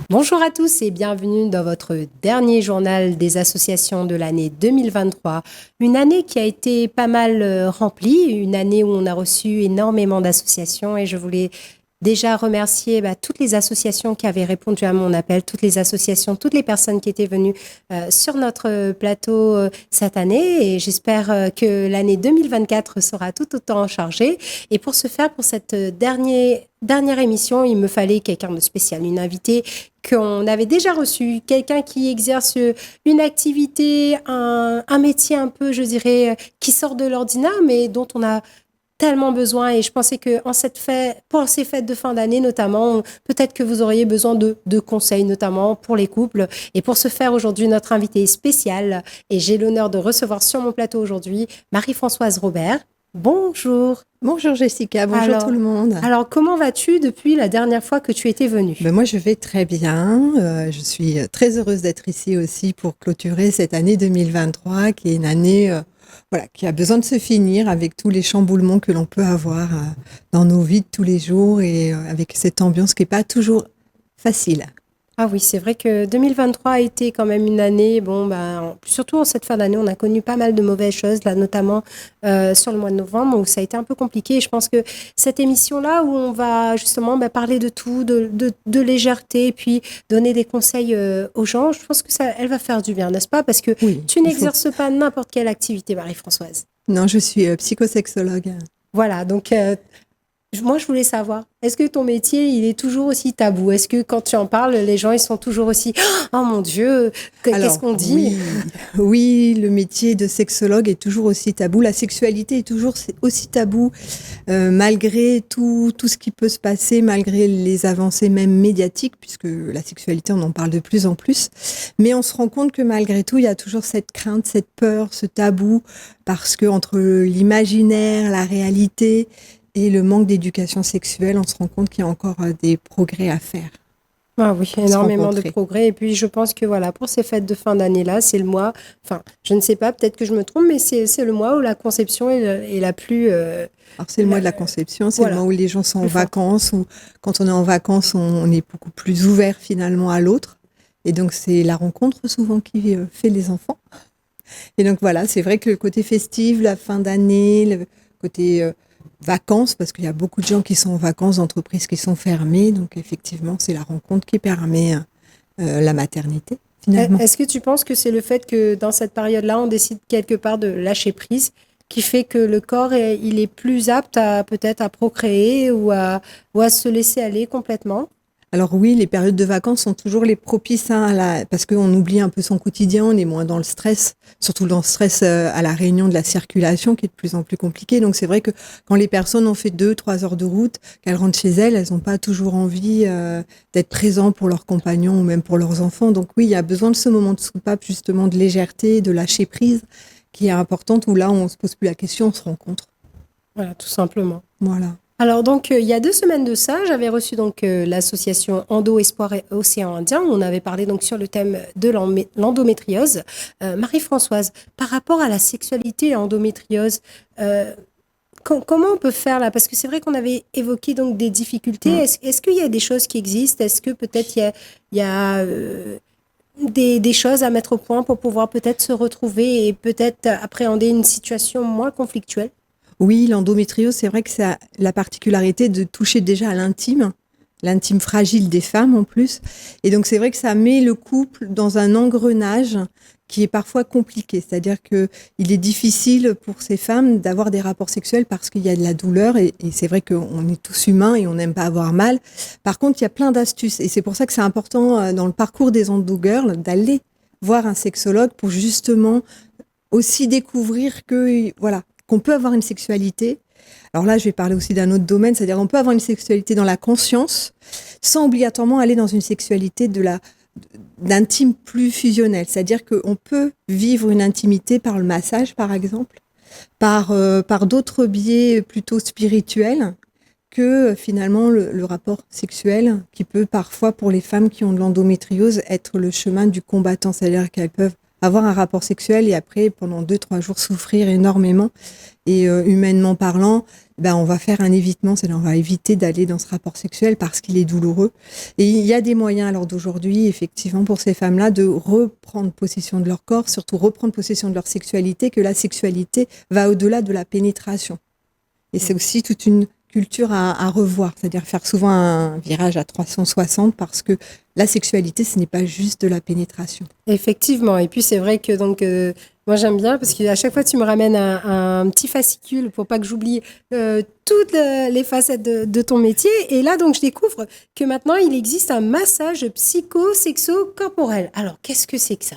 Bonjour à tous et bienvenue dans votre dernier journal des associations de l'année 2023. Une année qui a été pas mal remplie, une année où on a reçu énormément d'associations et je voulais déjà remercier toutes les associations qui avaient répondu à mon appel, toutes les associations, toutes les personnes qui étaient venues sur notre plateau cette année et j'espère que l'année 2024 sera tout autant chargée. Et pour ce faire, pour cette dernière émission, il me fallait quelqu'un de spécial, une invitée qu'on avait déjà reçue, quelqu'un qui exerce une activité, un métier un peu, je dirais, qui sort de l'ordinaire, mais dont on a tellement besoin. Et je pensais que pour ces fêtes de fin d'année notamment, peut-être que vous auriez besoin de conseils, notamment pour les couples. Et pour ce faire, aujourd'hui, notre invitée est spéciale et j'ai l'honneur de recevoir sur mon plateau aujourd'hui Marie-Françoise Robert. Bonjour. Bonjour Jessica, bonjour tout le monde. Alors, comment vas-tu depuis la dernière fois que tu étais venue ? Moi, je vais très bien. Je suis très heureuse d'être ici aussi pour clôturer cette année 2023, qui est une année qui a besoin de se finir avec tous les chamboulements que l'on peut avoir dans nos vies de tous les jours et avec cette ambiance qui n'est pas toujours facile. Ah oui, c'est vrai que 2023 a été quand même une année, surtout en cette fin d'année, on a connu pas mal de mauvaises choses, là notamment sur le mois de novembre, où ça a été un peu compliqué. Et je pense que cette émission-là, où on va justement parler de tout, de légèreté, et puis donner des conseils aux gens, je pense que elle va faire du bien, n'est-ce pas ? Parce que tu n'exerces pas n'importe quelle activité, Marie-Françoise. Non, je suis psychosexologue. Voilà, donc... moi, je voulais savoir, est-ce que ton métier, il est toujours aussi tabou ? Est-ce que quand tu en parles, les gens, ils sont toujours aussi « Oh mon Dieu, qu'est-ce qu'on dit ?» Oui, le métier de sexologue est toujours aussi tabou. La sexualité est toujours aussi tabou, malgré tout ce qui peut se passer, malgré les avancées même médiatiques, puisque la sexualité, on en parle de plus en plus. Mais on se rend compte que malgré tout, il y a toujours cette crainte, cette peur, ce tabou, parce que entre l'imaginaire, la réalité... et le manque d'éducation sexuelle, on se rend compte qu'il y a encore des progrès à faire. Ah oui, énormément de progrès. Et puis, je pense que pour ces fêtes de fin d'année-là, c'est le mois, je ne sais pas, peut-être que je me trompe, mais c'est le mois où la conception est la plus... Alors, c'est le mois de la conception, c'est le mois où les gens sont en vacances, ou quand on est en vacances, on est beaucoup plus ouvert finalement à l'autre. Et donc, c'est la rencontre souvent qui fait les enfants. Et donc, voilà, c'est vrai que le côté festif, la fin d'année, le côté... vacances, parce qu'il y a beaucoup de gens qui sont en vacances, d'entreprises qui sont fermées, donc effectivement c'est la rencontre qui permet la maternité finalement. Est-ce que tu penses que c'est le fait que dans cette période-là on décide quelque part de lâcher prise qui fait que le corps il est plus apte à peut-être à procréer ou à se laisser aller complètement ? Alors oui, les périodes de vacances sont toujours les propices parce qu'on oublie un peu son quotidien, on est moins dans le stress, surtout dans le stress à la réunion de la circulation qui est de plus en plus compliquée. Donc c'est vrai que quand les personnes ont fait 2-3 heures de route, qu'elles rentrent chez elles n'ont pas toujours envie d'être présentes pour leurs compagnons ou même pour leurs enfants. Donc oui, il y a besoin de ce moment de soupape, justement de légèreté, de lâcher prise, qui est importante, où là on ne se pose plus la question, on se rencontre. Voilà, tout simplement. Voilà. Alors donc, il y a 2 semaines de ça, j'avais reçu donc l'association Endo Espoir et Océan Indien, où on avait parlé donc sur le thème de l'endométriose. Marie-Françoise, par rapport à la sexualité et l'endométriose, comment on peut faire là ? Parce que c'est vrai qu'on avait évoqué donc des difficultés. Est-ce qu'il y a des choses qui existent ? Est-ce que peut-être il y a des choses à mettre au point pour pouvoir peut-être se retrouver et peut-être appréhender une situation moins conflictuelle ? Oui, l'endométriose, c'est vrai que ça a la particularité de toucher déjà à l'intime fragile des femmes en plus. Et donc, c'est vrai que ça met le couple dans un engrenage qui est parfois compliqué. C'est-à-dire qu'il est difficile pour ces femmes d'avoir des rapports sexuels parce qu'il y a de la douleur. Et c'est vrai qu'on est tous humains et on n'aime pas avoir mal. Par contre, il y a plein d'astuces. Et c'est pour ça que c'est important dans le parcours des endo-girls d'aller voir un sexologue pour justement aussi découvrir qu'on peut avoir une sexualité. Alors là, je vais parler aussi d'un autre domaine, c'est-à-dire qu'on peut avoir une sexualité dans la conscience sans obligatoirement aller dans une sexualité d'intime plus fusionnelle. C'est-à-dire qu'on peut vivre une intimité par le massage, par exemple, par d'autres biais plutôt spirituels que finalement le rapport sexuel qui peut parfois, pour les femmes qui ont de l'endométriose, être le chemin du combattant. C'est-à-dire qu'elles peuvent avoir un rapport sexuel et après, pendant 2-3 jours, souffrir énormément. Et humainement parlant, on va faire un évitement, c'est-à-dire on va éviter d'aller dans ce rapport sexuel parce qu'il est douloureux. Et il y a des moyens, alors d'aujourd'hui, effectivement, pour ces femmes-là, de reprendre possession de leur corps, surtout reprendre possession de leur sexualité, que la sexualité va au-delà de la pénétration. Et c'est aussi toute une culture à revoir, c'est-à-dire faire souvent un virage à 360 parce que la sexualité, ce n'est pas juste de la pénétration. Effectivement, et puis c'est vrai que moi j'aime bien parce qu'à chaque fois tu me ramènes un petit fascicule pour pas que j'oublie toutes les facettes de ton métier, et là donc je découvre que maintenant il existe un massage psycho-sexo-corporel. Alors qu'est-ce que c'est que ça ?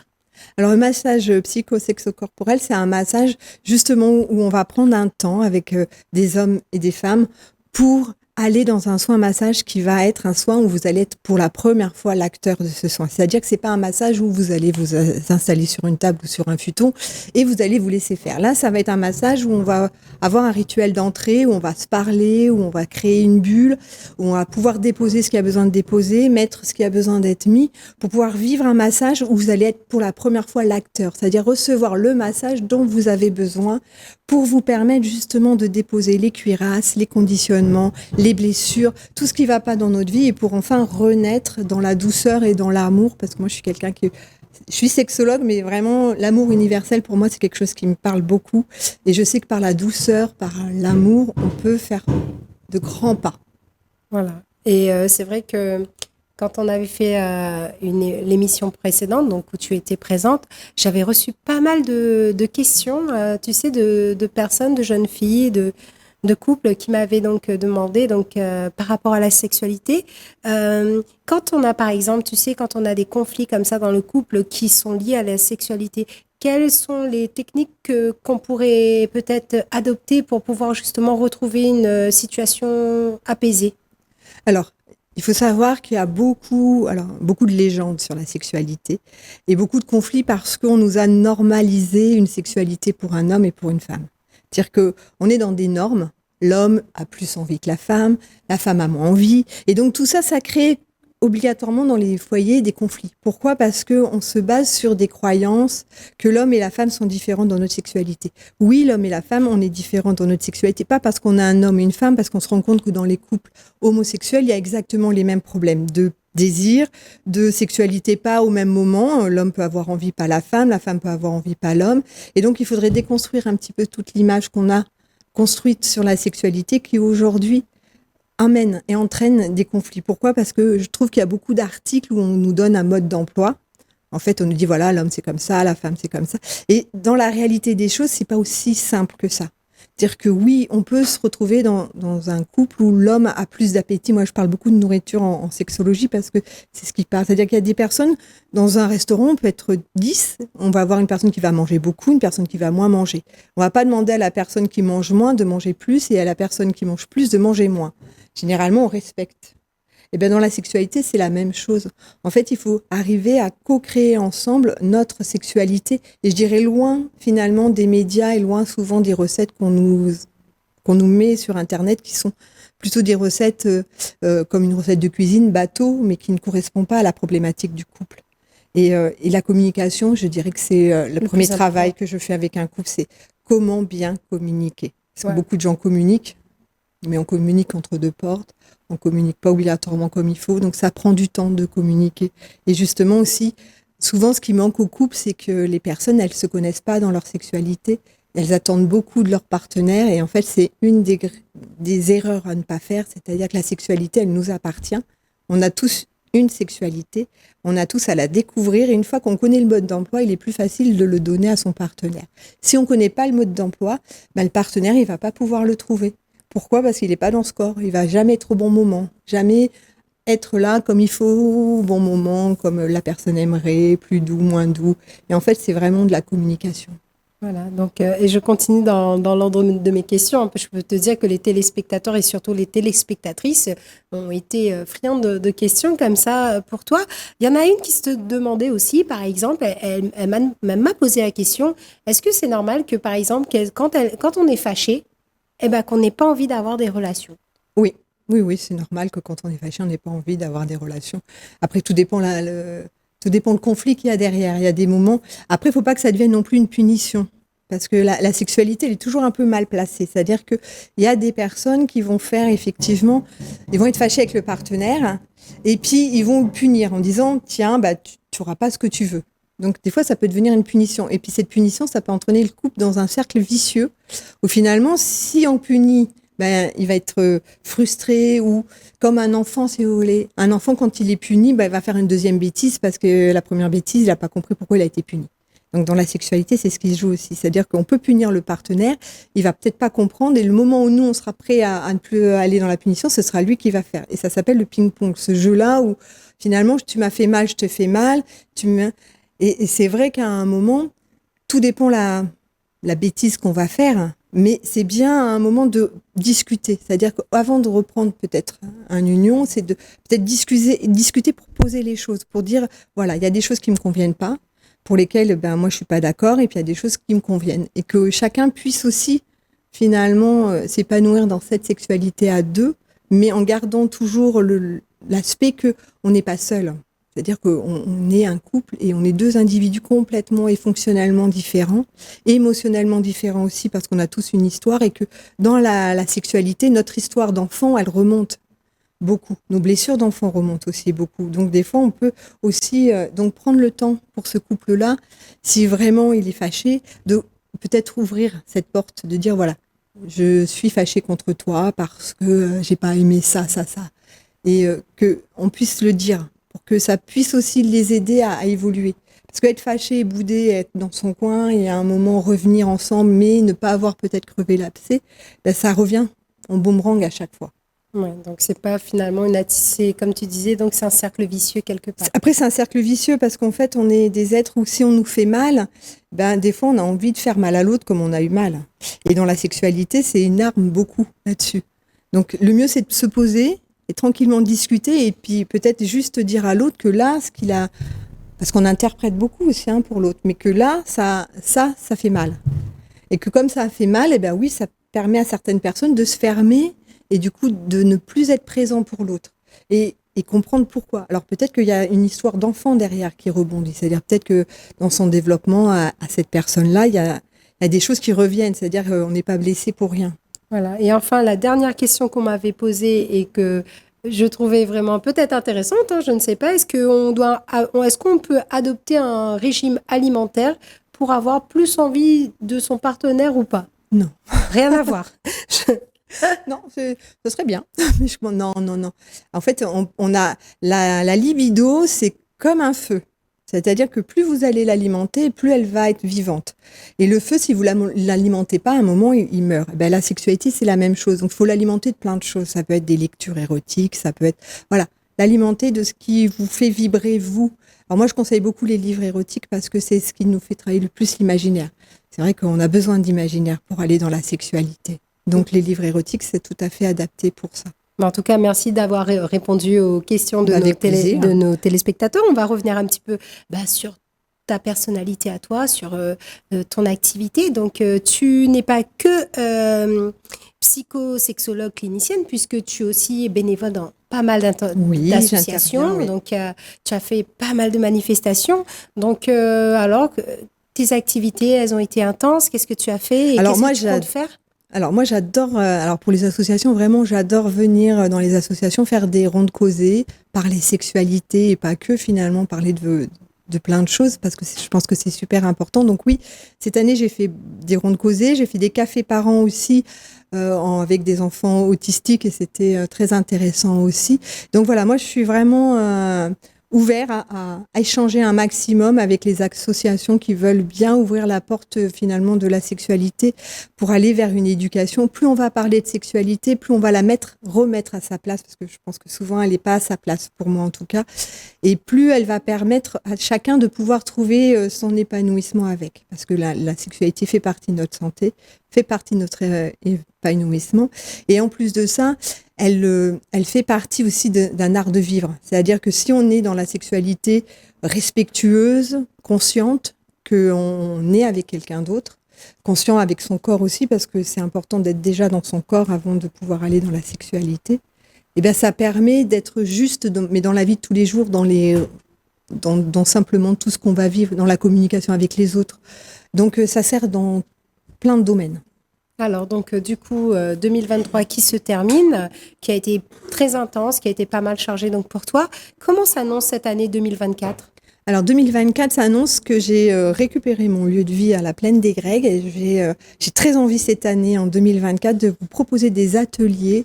Alors, le massage psycho-sexo-corporel, c'est un massage justement où on va prendre un temps avec des hommes et des femmes pour aller dans un soin massage qui va être un soin où vous allez être pour la première fois l'acteur de ce soin. C'est-à-dire que c'est pas un massage où vous allez vous installer sur une table ou sur un futon et vous allez vous laisser faire. Là, ça va être un massage où on va avoir un rituel d'entrée, où on va se parler, où on va créer une bulle, où on va pouvoir déposer ce qui a besoin de déposer, mettre ce qui a besoin d'être mis, pour pouvoir vivre un massage où vous allez être pour la première fois l'acteur. C'est-à-dire recevoir le massage dont vous avez besoin pour vous permettre justement de déposer les cuirasses, les conditionnements, les blessures, tout ce qui ne va pas dans notre vie, et pour enfin renaître dans la douceur et dans l'amour, parce que moi je suis sexologue, mais vraiment l'amour universel pour moi c'est quelque chose qui me parle beaucoup, et je sais que par la douceur, par l'amour, on peut faire de grands pas. Voilà, et c'est vrai que quand on avait fait l'émission précédente, donc où tu étais présente, j'avais reçu pas mal de questions, tu sais, de personnes, de jeunes filles, de couples qui m'avaient donc demandé par rapport à la sexualité. Quand on a, par exemple, tu sais, quand on a des conflits comme ça dans le couple qui sont liés à la sexualité, quelles sont les techniques qu'on pourrait peut-être adopter pour pouvoir justement retrouver une situation apaisée ? Alors, il faut savoir qu'il y a beaucoup de légendes sur la sexualité et beaucoup de conflits parce qu'on nous a normalisé une sexualité pour un homme et pour une femme. C'est-à-dire qu'on est dans des normes, l'homme a plus envie que la femme a moins envie, et donc tout ça, ça crée obligatoirement dans les foyers des conflits. Pourquoi ? Parce qu'on se base sur des croyances que l'homme et la femme sont différents dans notre sexualité. Oui, l'homme et la femme, on est différents dans notre sexualité, pas parce qu'on a un homme et une femme, parce qu'on se rend compte que dans les couples homosexuels, il y a exactement les mêmes problèmes de désir, de sexualité pas au même moment. L'homme peut avoir envie, pas la femme peut avoir envie, pas l'homme. Et donc, il faudrait déconstruire un petit peu toute l'image qu'on a construite sur la sexualité qui aujourd'hui amène et entraîne des conflits. Pourquoi ? Parce que je trouve qu'il y a beaucoup d'articles où on nous donne un mode d'emploi. En fait, on nous dit, voilà, l'homme c'est comme ça, la femme c'est comme ça. Et dans la réalité des choses, c'est pas aussi simple que ça. C'est-à-dire que oui, on peut se retrouver dans un couple où l'homme a plus d'appétit. Moi, je parle beaucoup de nourriture en sexologie parce que c'est ce qui parle. C'est-à-dire qu'il y a des personnes, dans un restaurant, on peut être 10, on va avoir une personne qui va manger beaucoup, une personne qui va moins manger. On va pas demander à la personne qui mange moins de manger plus et à la personne qui mange plus de manger moins. Généralement, on respecte. Et bien, dans la sexualité, c'est la même chose. En fait, il faut arriver à co-créer ensemble notre sexualité. Et je dirais loin, finalement, des médias et loin souvent des recettes qu'on nous met sur Internet, qui sont plutôt des recettes comme une recette de cuisine bateau, mais qui ne correspond pas à la problématique du couple. Et la communication, je dirais que c'est le premier travail que je fais avec un couple, c'est comment bien communiquer. Parce que beaucoup de gens communiquent, mais on communique entre deux portes, on communique pas obligatoirement comme il faut, donc ça prend du temps de communiquer. Et justement aussi, souvent ce qui manque au couple, c'est que les personnes, elles se connaissent pas dans leur sexualité, elles attendent beaucoup de leur partenaire, et en fait c'est une des erreurs à ne pas faire, c'est-à-dire que la sexualité, elle nous appartient, on a tous une sexualité, on a tous à la découvrir, et une fois qu'on connaît le mode d'emploi, il est plus facile de le donner à son partenaire. Si on connaît pas le mode d'emploi, le partenaire, il va pas pouvoir le trouver. Pourquoi ? Parce qu'il n'est pas dans ce corps. Il va jamais être au bon moment. Jamais être là comme il faut, au bon moment, comme la personne aimerait, plus doux, moins doux. Et en fait, c'est vraiment de la communication. Voilà, donc, et je continue dans l'ordre de mes questions. Je peux te dire que les téléspectateurs et surtout les téléspectatrices ont été friands de questions comme ça pour toi. Il y en a une qui se demandait aussi, par exemple, elle m'a posé la question, est-ce que c'est normal que, par exemple, quand on est fâché, eh ben, qu'on n'ait pas envie d'avoir des relations? Oui, oui, oui, c'est normal que quand on est fâché, on n'ait pas envie d'avoir des relations. Après, tout dépend tout dépend le conflit qu'il y a derrière. Il y a des moments. Après, il ne faut pas que ça devienne non plus une punition. Parce que la sexualité, elle est toujours un peu mal placée. C'est-à-dire qu'il y a des personnes qui vont faire effectivement, ils vont être fâchés avec le partenaire et puis ils vont le punir en disant, tiens, bah, tu n'auras pas ce que tu veux. Donc des fois, ça peut devenir une punition. Et puis cette punition, ça peut entraîner le couple dans un cercle vicieux où finalement, si on punit, ben, il va être frustré ou comme un enfant, si vous voulez. Un enfant, quand il est puni, ben, il va faire une deuxième bêtise parce que la première bêtise, il n'a pas compris pourquoi il a été puni. Donc dans la sexualité, c'est ce qui se joue aussi. C'est-à-dire qu'on peut punir le partenaire, il va peut-être pas comprendre, et le moment où nous, on sera prêt à ne plus aller dans la punition, ce sera lui qui va faire. Et ça s'appelle le ping-pong, ce jeu-là où finalement, tu m'as fait mal, je te fais mal. Et c'est vrai qu'à un moment, tout dépend la bêtise qu'on va faire, mais c'est bien un moment de discuter. C'est-à-dire qu'avant de reprendre peut-être un union, c'est de peut-être discuter pour poser les choses, pour dire, voilà, il y a des choses qui me conviennent pas, pour lesquelles ben, moi je suis pas d'accord, et puis il y a des choses qui me conviennent. Et que chacun puisse aussi finalement s'épanouir dans cette sexualité à deux, mais en gardant toujours l'aspect qu'on n'est pas seul. C'est-à-dire qu'on est un couple et on est deux individus complètement et fonctionnellement différents, et émotionnellement différents aussi, parce qu'on a tous une histoire, et que dans la sexualité, notre histoire d'enfant, elle remonte beaucoup. Nos blessures d'enfant remontent aussi beaucoup. Donc des fois, on peut aussi donc prendre le temps pour ce couple-là, si vraiment il est fâché, de peut-être ouvrir cette porte, de dire voilà, je suis fâché contre toi parce que j'ai pas aimé ça, ça, ça, et que on puisse le dire pour que ça puisse aussi les aider à évoluer. Parce qu'être fâché, boudé, être dans son coin et à un moment revenir ensemble, mais ne pas avoir peut-être crevé l'abcès, ben ça revient en boomerang à chaque fois. Ouais, donc c'est pas finalement c'est comme tu disais, donc c'est un cercle vicieux quelque part. Après, c'est un cercle vicieux parce qu'en fait, on est des êtres où si on nous fait mal, ben, des fois, on a envie de faire mal à l'autre comme on a eu mal. Et dans la sexualité, c'est une arme beaucoup là-dessus. Donc, le mieux, c'est de se poser et tranquillement discuter et puis peut-être juste dire à l'autre que là, ce qu'il a, parce qu'on interprète beaucoup aussi pour l'autre, mais que là, ça fait mal. Et que comme ça a fait mal, eh ben oui, ça permet à certaines personnes de se fermer et du coup de ne plus être présent pour l'autre. Et comprendre pourquoi. Alors peut-être qu'il y a une histoire d'enfant derrière qui rebondit. C'est-à-dire peut-être que dans son développement à cette personne-là, il y a des choses qui reviennent. C'est-à-dire qu'on n'est pas blessé pour rien. Voilà. Et enfin, la dernière question qu'on m'avait posée et que je trouvais vraiment peut-être intéressante, je ne sais pas, est-ce qu'on peut adopter un régime alimentaire pour avoir plus envie de son partenaire ou pas? Non. Rien à voir. Non, ce serait bien. Non, non, non. En fait, on a la libido, c'est comme un feu. C'est-à-dire que plus vous allez l'alimenter, plus elle va être vivante. Et le feu, si vous l'alimentez pas, à un moment, il meurt. Ben, la sexualité, c'est la même chose. Donc, il faut l'alimenter de plein de choses. Ça peut être des lectures érotiques, ça peut être, voilà, l'alimenter de ce qui vous fait vibrer, vous. Alors, moi, je conseille beaucoup les livres érotiques parce que c'est ce qui nous fait travailler le plus l'imaginaire. C'est vrai qu'on a besoin d'imaginaire pour aller dans la sexualité. Donc, les livres érotiques, c'est tout à fait adapté pour ça. En tout cas, merci d'avoir répondu aux questions de nos téléspectateurs. On va revenir un petit peu sur ta personnalité à toi, sur ton activité. Donc, tu n'es pas que psychosexologue clinicienne, puisque tu es aussi bénévole dans pas mal d'associations. Oui. Donc, tu as fait pas mal de manifestations. Donc, alors, tes activités, elles ont été intenses. Qu'est-ce que tu as fait et qu'est-ce que tu comptes faire ? Alors moi j'adore, alors pour les associations vraiment j'adore venir dans les associations faire des rondes causées, parler sexualité et pas que finalement parler de plein de choses parce que je pense que c'est super important. Donc oui, cette année j'ai fait des rondes causées, j'ai fait des cafés parents aussi avec des enfants autistiques et c'était très intéressant aussi. Donc voilà, moi je suis vraiment ouvert à échanger un maximum avec les associations qui veulent bien ouvrir la porte finalement de la sexualité pour aller vers une éducation. Plus on va parler de sexualité, plus on va la remettre à sa place, parce que je pense que souvent elle n'est pas à sa place, pour moi en tout cas, et plus elle va permettre à chacun de pouvoir trouver son épanouissement avec, parce que la sexualité fait partie de notre santé, fait partie de notre épanouissement, et en plus de ça, elle fait partie aussi d'un art de vivre. C'est-à-dire que si on est dans la sexualité respectueuse, consciente, qu'on est avec quelqu'un d'autre, conscient avec son corps aussi, parce que c'est important d'être déjà dans son corps avant de pouvoir aller dans la sexualité, et bien ça permet d'être juste, mais dans la vie de tous les jours, dans simplement tout ce qu'on va vivre, dans la communication avec les autres. Donc ça sert dans plein de domaines. Alors, donc, du coup, 2023 qui se termine, qui a été très intense, qui a été pas mal chargé donc, pour toi. Comment s'annonce cette année 2024 ? Alors, 2024 s'annonce que j'ai récupéré mon lieu de vie à la Plaine des Grègues et j'ai très envie cette année, en 2024, de vous proposer des ateliers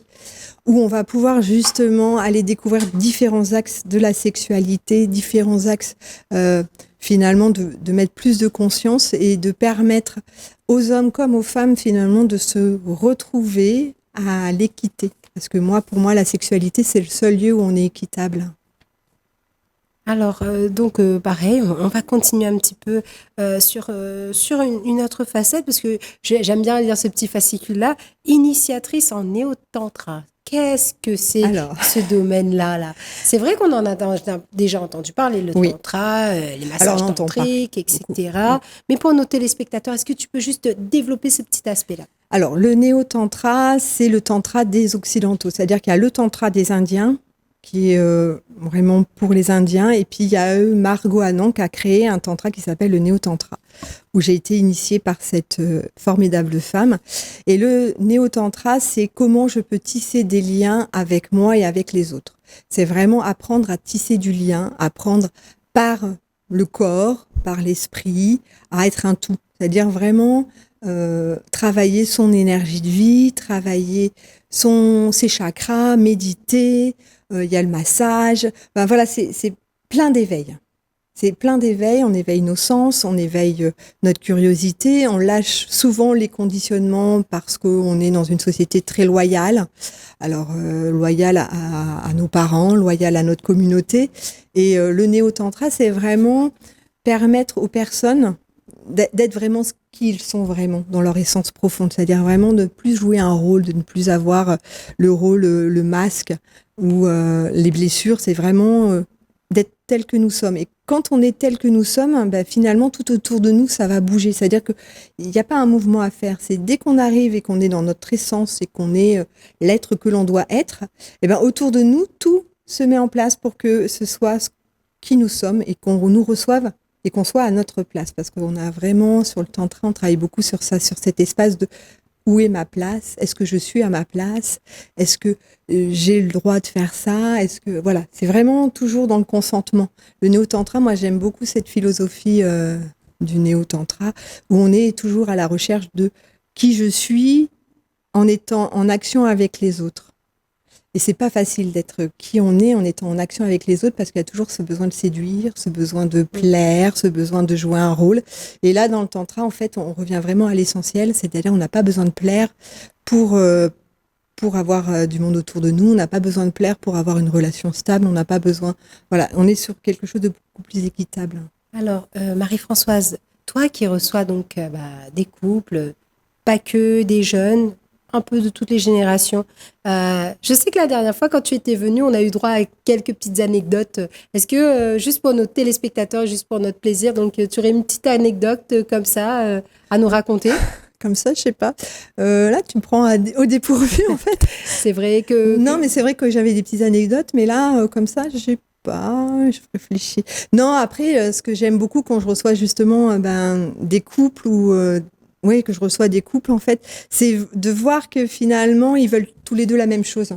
où on va pouvoir justement aller découvrir différents axes de la sexualité, différents axes finalement de mettre plus de conscience et de permettre aux hommes comme aux femmes finalement de se retrouver à l'équité. Parce que pour moi, la sexualité, c'est le seul lieu où on est équitable. Alors, pareil, on va continuer un petit peu sur une autre facette, parce que j'aime bien lire ce petit fascicule-là. Initiatrice en néo-tantra. Qu'est-ce que c'est ce domaine-là là ? C'est vrai qu'on en a déjà entendu parler, le tantra, les massages tantriques, etc. Beaucoup. Mais pour nos téléspectateurs, est-ce que tu peux juste développer ce petit aspect-là ? Alors, le néo-tantra, c'est le tantra des Occidentaux. C'est-à-dire qu'il y a le tantra des Indiens, qui est vraiment pour les Indiens. Et puis, il y a Margot Anand qui a créé un tantra qui s'appelle le néo-tantra, où j'ai été initiée par cette formidable femme. Et le néo-tantra, c'est comment je peux tisser des liens avec moi et avec les autres. C'est vraiment apprendre à tisser du lien, apprendre par le corps, par l'esprit, à être un tout. C'est-à-dire vraiment travailler son énergie de vie, travailler ses chakras, méditer. Il y a le massage. Ben voilà, c'est plein d'éveil. C'est plein d'éveil. On éveille nos sens, on éveille notre curiosité. On lâche souvent les conditionnements parce qu'on est dans une société très loyale. Alors, loyale à nos parents, loyale à notre communauté. Et le néo-tantra, c'est vraiment permettre aux personnes d'être vraiment ce qu'ils sont vraiment dans leur essence profonde, c'est-à-dire vraiment de ne plus jouer un rôle, de ne plus avoir le rôle, le masque ou les blessures, c'est vraiment d'être tel que nous sommes. Et quand on est tel que nous sommes, finalement tout autour de nous ça va bouger, c'est-à-dire qu'il n'y a pas un mouvement à faire, c'est dès qu'on arrive et qu'on est dans notre essence et qu'on est l'être que l'on doit être, et autour de nous tout se met en place pour que ce soit qui nous sommes et qu'on nous reçoive et qu'on soit à notre place, parce qu'on a vraiment, sur le tantra, on travaille beaucoup sur ça, sur cet espace de où est ma place, est-ce que je suis à ma place, est-ce que j'ai le droit de faire ça, est-ce que, voilà, c'est vraiment toujours dans le consentement. Le néo-tantra, moi j'aime beaucoup cette philosophie du néo-tantra, où on est toujours à la recherche de qui je suis en étant en action avec les autres. Et c'est pas facile d'être qui on est en étant en action avec les autres, parce qu'il y a toujours ce besoin de séduire, ce besoin de plaire, ce besoin de jouer un rôle. Et là, dans le tantra, en fait, on revient vraiment à l'essentiel, c'est-à-dire on n'a pas besoin de plaire pour avoir du monde autour de nous, on n'a pas besoin de plaire pour avoir une relation stable, on n'a pas besoin... Voilà, on est sur quelque chose de beaucoup plus équitable. Alors, Marie-Françoise, toi qui reçois donc des couples, pas que des jeunes, un peu de toutes les générations. Je sais que la dernière fois, quand tu étais venue, on a eu droit à quelques petites anecdotes. Est-ce que, juste pour nos téléspectateurs, juste pour notre plaisir, donc tu aurais une petite anecdote comme ça à nous raconter ? Comme ça, je sais pas. Là, tu me prends au dépourvu, en fait. C'est vrai que... Non, mais c'est vrai que j'avais des petites anecdotes, mais là, comme ça, je sais pas, je réfléchis. Non, après, ce que j'aime beaucoup quand je reçois justement des couples ou... Oui, que je reçois des couples, en fait, c'est de voir que finalement, ils veulent tous les deux la même chose.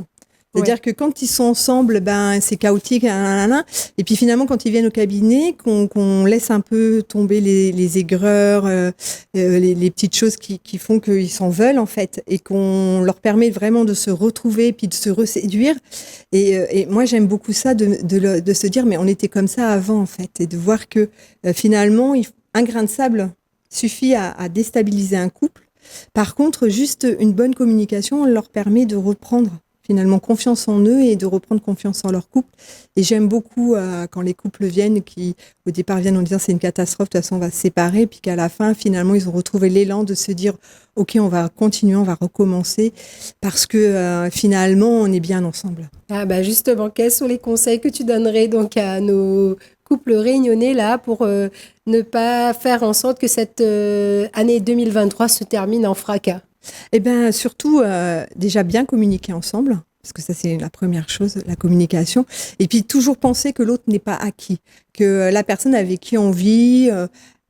C'est-à-dire que quand ils sont ensemble, c'est chaotique, et puis finalement, quand ils viennent au cabinet, qu'on laisse un peu tomber les aigreurs, les petites choses qui font qu'ils s'en veulent, en fait, et qu'on leur permet vraiment de se retrouver, puis de se reséduire. Et moi, j'aime beaucoup ça, de se dire, mais on était comme ça avant, en fait, et de voir que finalement, un grain de sable suffit à déstabiliser un couple. Par contre, juste une bonne communication leur permet de reprendre finalement confiance en eux et de reprendre confiance en leur couple. Et j'aime beaucoup quand les couples viennent, qui au départ viennent en disant c'est une catastrophe, de toute façon on va se séparer, puis qu'à la fin finalement ils ont retrouvé l'élan de se dire ok, on va continuer, on va recommencer, parce que finalement on est bien ensemble. Ah justement, quels sont les conseils que tu donnerais donc à nos couples réunionnais là pour ne pas faire en sorte que cette année 2023 se termine en fracas? Eh bien, surtout, déjà bien communiquer ensemble, parce que ça, c'est la première chose, la communication. Et puis, toujours penser que l'autre n'est pas acquis, que la personne avec qui on vit,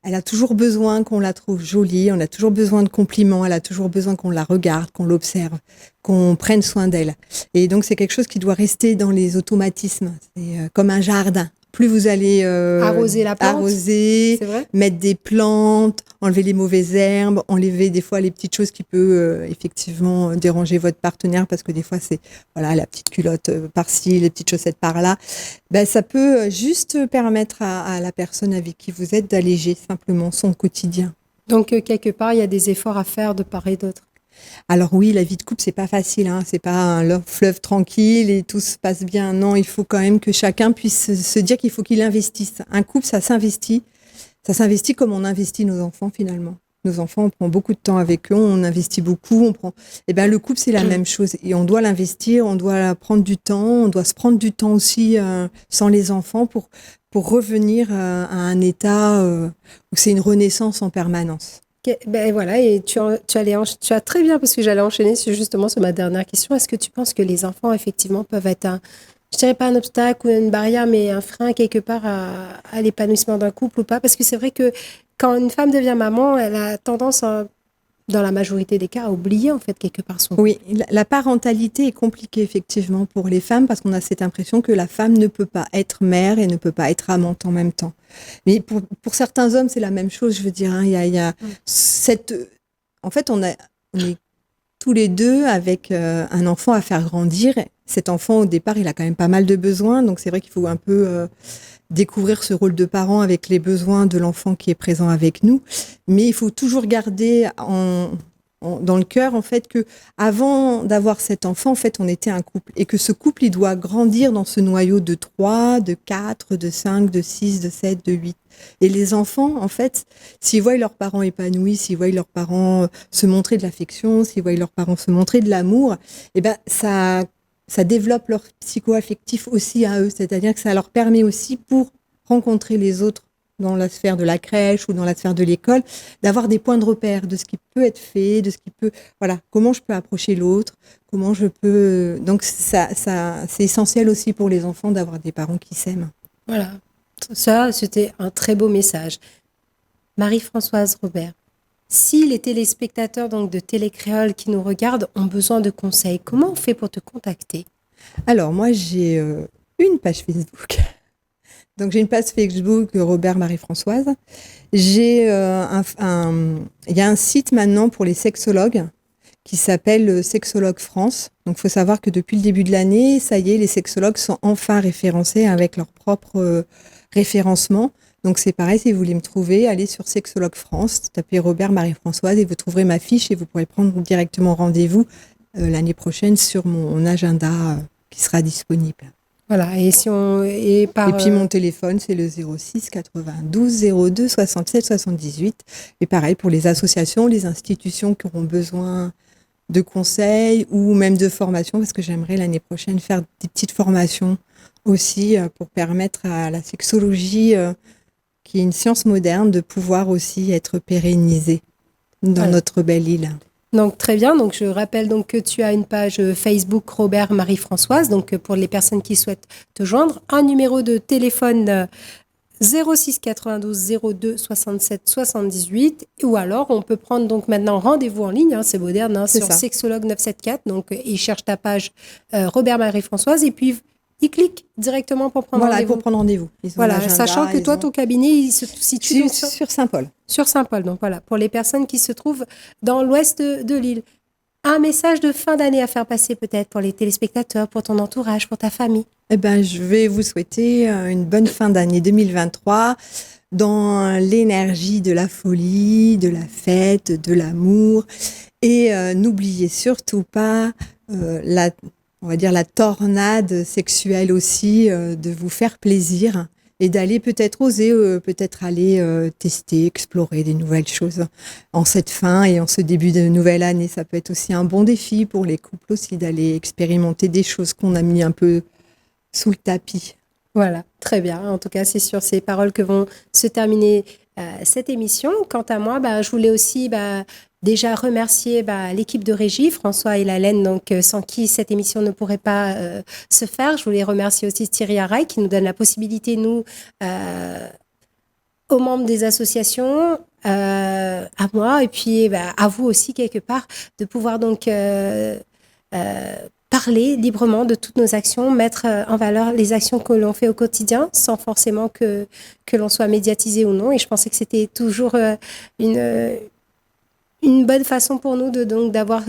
elle a toujours besoin qu'on la trouve jolie, on a toujours besoin de compliments, elle a toujours besoin qu'on la regarde, qu'on l'observe, qu'on prenne soin d'elle. Et donc, c'est quelque chose qui doit rester dans les automatismes. C'est comme un jardin. Plus vous allez arroser la plante, c'est vrai, mettre des plantes, enlever les mauvaises herbes, enlever des fois les petites choses qui peuvent effectivement déranger votre partenaire, parce que des fois c'est la petite culotte par-ci, les petites chaussettes par-là. Ça peut juste permettre à la personne avec qui vous êtes d'alléger simplement son quotidien. Donc quelque part il y a des efforts à faire de part et d'autre. Alors oui, la vie de couple, c'est pas facile, c'est pas un fleuve tranquille et tout se passe bien. Non, il faut quand même que chacun puisse se dire qu'il faut qu'il investisse. Un couple, ça s'investit comme on investit nos enfants finalement. Nos enfants, on prend beaucoup de temps avec eux, on investit beaucoup, le couple, c'est la même chose. Et on doit l'investir, on doit prendre du temps, on doit se prendre du temps aussi sans les enfants pour revenir à un état où c'est une renaissance en permanence. Voilà, et tu as très bien, parce que j'allais enchaîner justement sur ma dernière question. Est-ce que tu penses que les enfants, effectivement, peuvent être je dirais pas un obstacle ou une barrière, mais un frein quelque part à l'épanouissement d'un couple ou pas? Parce que c'est vrai que quand une femme devient maman, elle a tendance, dans la majorité des cas, à oublier en fait quelque part son couple. Oui, la parentalité est compliquée effectivement pour les femmes, parce qu'on a cette impression que la femme ne peut pas être mère et ne peut pas être amante en même temps. Mais pour certains hommes, c'est la même chose, je veux dire. Il y a cette... En fait, on est tous les deux avec un enfant à faire grandir. Cet enfant, au départ, il a quand même pas mal de besoins, donc c'est vrai qu'il faut un peu découvrir ce rôle de parent avec les besoins de l'enfant qui est présent avec nous. Mais il faut toujours garder dans le cœur, en fait, que avant d'avoir cet enfant, en fait, on était un couple. Et que ce couple, il doit grandir dans ce noyau de 3, de 4, de 5, de 6, de 7, de 8. Et les enfants, en fait, s'ils voient leurs parents épanouis, s'ils voient leurs parents se montrer de l'affection, s'ils voient leurs parents se montrer de l'amour, ça développe leur psycho-affectif aussi à eux. C'est-à-dire que ça leur permet aussi, pour rencontrer les autres dans la sphère de la crèche ou dans la sphère de l'école, d'avoir des points de repère de ce qui peut être fait, de ce qui peut... Voilà, comment je peux approcher l'autre, comment je peux... Donc, ça, c'est essentiel aussi pour les enfants d'avoir des parents qui s'aiment. Voilà, ça, c'était un très beau message. Marie-Françoise Robert, si les téléspectateurs donc, de Télécréole qui nous regardent ont besoin de conseils, comment on fait pour te contacter? Alors, moi, j'ai une page Facebook. Donc, j'ai une page Facebook Robert Marie-Françoise. Il y a un site maintenant pour les sexologues qui s'appelle Sexologue France. Donc, il faut savoir que depuis le début de l'année, ça y est, les sexologues sont enfin référencés avec leur propre référencement. Donc, c'est pareil, si vous voulez me trouver, allez sur Sexologue France, tapez Robert Marie-Françoise et vous trouverez ma fiche et vous pourrez prendre directement rendez-vous l'année prochaine sur mon agenda qui sera disponible. Voilà, et puis mon téléphone, c'est le 06 92 02 67 78. Et pareil, pour les associations, les institutions qui auront besoin de conseils ou même de formation, parce que j'aimerais l'année prochaine faire des petites formations aussi pour permettre à la sexologie, qui est une science moderne, de pouvoir aussi être pérennisée dans notre belle île. Donc très bien, donc je rappelle donc que tu as une page Facebook Robert Marie-Françoise, donc pour les personnes qui souhaitent te joindre, un numéro de téléphone 06 92 02 67 78, ou alors on peut prendre donc maintenant rendez-vous en ligne, c'est moderne, C'est sur ça. Sexologue 974, donc il cherche ta page Robert Marie-Françoise et puis il clique directement pour prendre Voilà, rendez-vous. pour prendre rendez-vous. Ils ont Voilà, l'agenda, sachant que toi, ton cabinet, il se situe donc sur Saint-Paul. sur Saint-Paul. Donc voilà, pour les personnes qui se trouvent dans l'ouest de l'île. Un message de fin d'année à faire passer peut-être pour les téléspectateurs, pour ton entourage, pour ta famille. Eh ben, je vais vous souhaiter une bonne fin d'année 2023 dans l'énergie de la folie, de la fête, de l'amour. Et n'oubliez surtout pas on va dire la tornade sexuelle aussi, de vous faire plaisir et d'aller peut-être oser, peut-être aller tester, explorer des nouvelles choses en cette fin et en ce début de nouvelle année. Ça peut être aussi un bon défi pour les couples aussi d'aller expérimenter des choses qu'on a mis un peu sous le tapis. Voilà, très bien. En tout cas, c'est sur ces paroles que vont se terminer cette émission. Quant à moi, je voulais aussi déjà remercier l'équipe de régie, François et Lalaine, donc sans qui cette émission ne pourrait pas se faire. Je voulais remercier aussi Thierry Arraille qui nous donne la possibilité, nous, aux membres des associations, à moi et puis à vous aussi quelque part, de pouvoir donc parler librement de toutes nos actions, mettre en valeur les actions que l'on fait au quotidien sans forcément que l'on soit médiatisé ou non. Et je pensais que c'était toujours une bonne façon pour nous donc d'avoir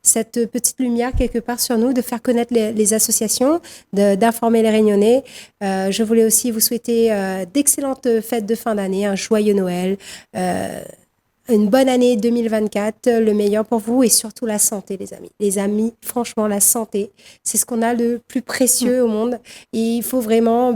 cette petite lumière quelque part sur nous, de faire connaître les associations, d'informer les Réunionnais. Je voulais aussi vous souhaiter d'excellentes fêtes de fin d'année, un joyeux Noël, une bonne année 2024, le meilleur pour vous et surtout la santé, les amis. Les amis, franchement, la santé, c'est ce qu'on a le plus précieux au monde. Et il faut vraiment,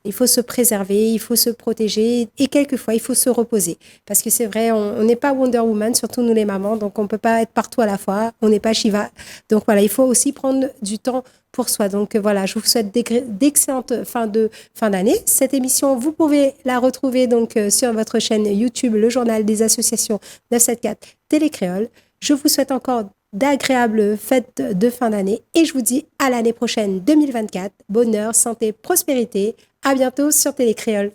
il faut se préserver, il faut se protéger et quelquefois, il faut se reposer. Parce que c'est vrai, on n'est pas Wonder Woman, surtout nous les mamans, donc on ne peut pas être partout à la fois, on n'est pas Shiva. Donc voilà, il faut aussi prendre du temps pour soi. Donc voilà, je vous souhaite d'excellentes fin d'année. Cette émission, vous pouvez la retrouver donc sur votre chaîne YouTube, le journal des associations 974 Télé Créole. Je vous souhaite encore d'agréables fêtes de fin d'année et je vous dis à l'année prochaine 2024. Bonheur, santé, prospérité. À bientôt sur Télé Créole.